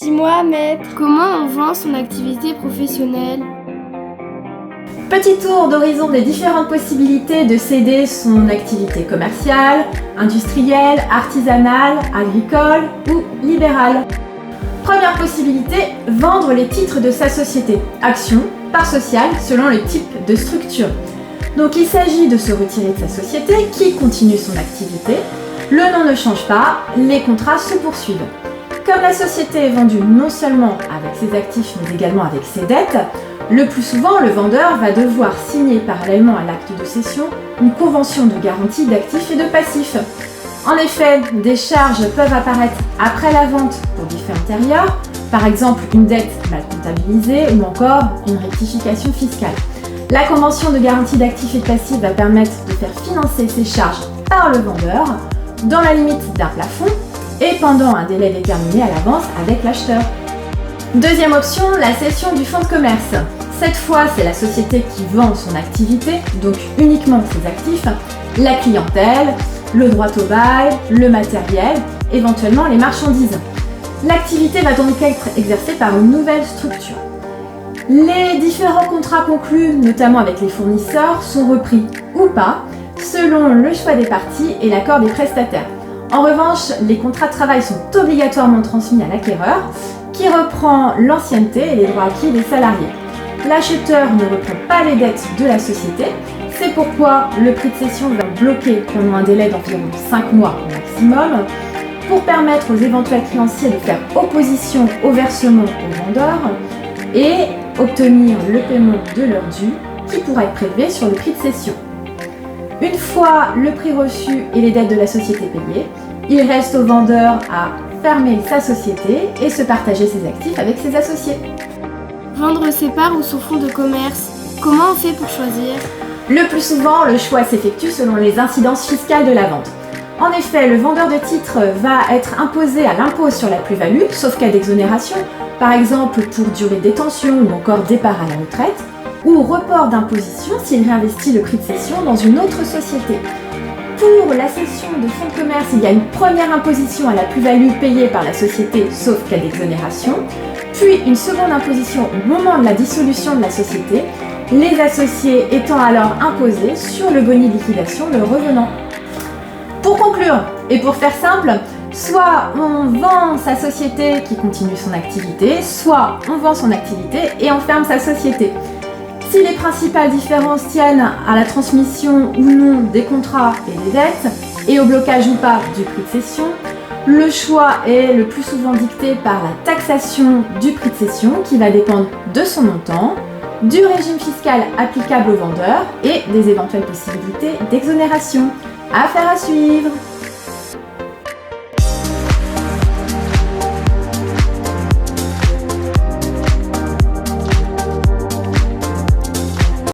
Dis-moi, maître, comment on vend son activité professionnelle? Petit tour d'horizon des différentes possibilités de céder son activité commerciale, industrielle, artisanale, agricole ou libérale. Première possibilité, vendre les titres de sa société, actions, parts sociales selon le type de structure. Donc il s'agit de se retirer de sa société qui continue son activité. Le nom ne change pas, les contrats se poursuivent. Comme la société est vendue non seulement avec ses actifs mais également avec ses dettes, le plus souvent le vendeur va devoir signer parallèlement à l'acte de cession une convention de garantie d'actifs et de passifs. En effet, des charges peuvent apparaître après la vente pour des faits antérieurs, par exemple une dette mal comptabilisée ou encore une rectification fiscale. La convention de garantie d'actifs et de passifs va permettre de faire financer ces charges par le vendeur dans la limite d'un plafond et pendant un délai déterminé à l'avance avec l'acheteur. Deuxième option, la cession du fonds de commerce. Cette fois, c'est la société qui vend son activité, donc uniquement ses actifs, la clientèle, le droit au bail, le matériel, éventuellement les marchandises. L'activité va donc être exercée par une nouvelle structure. Les différents contrats conclus, notamment avec les fournisseurs, sont repris ou pas, selon le choix des parties et l'accord des prestataires. En revanche, les contrats de travail sont obligatoirement transmis à l'acquéreur, qui reprend l'ancienneté et les droits acquis des salariés. L'acheteur ne reprend pas les dettes de la société, c'est pourquoi le prix de cession va bloquer pendant un délai d'environ 5 mois au maximum, pour permettre aux éventuels créanciers de faire opposition au versement au vendeur et obtenir le paiement de leur dû qui pourra être prélevé sur le prix de cession. Une fois le prix reçu et les dettes de la société payées, il reste au vendeur à fermer sa société et se partager ses actifs avec ses associés. Vendre ses parts ou son fonds de commerce, comment on fait pour choisir? Le plus souvent, le choix s'effectue selon les incidences fiscales de la vente. En effet, le vendeur de titres va être imposé à l'impôt sur la plus-value, sauf cas d'exonération, par exemple pour durée de détention ou encore départ à la retraite, ou report d'imposition s'il réinvestit le prix de cession dans une autre société. Pour la cession de fonds de commerce, il y a une première imposition à la plus-value payée par la société, sauf cas d'exonération, puis une seconde imposition au moment de la dissolution de la société, les associés étant alors imposés sur le boni de liquidation de revenant. Pour conclure, et pour faire simple, soit on vend sa société qui continue son activité, soit on vend son activité et on ferme sa société. Si les principales différences tiennent à la transmission ou non des contrats et des dettes, et au blocage ou pas du prix de cession, le choix est le plus souvent dicté par la taxation du prix de cession qui va dépendre de son montant, du régime fiscal applicable au vendeur et des éventuelles possibilités d'exonération. Affaire à suivre!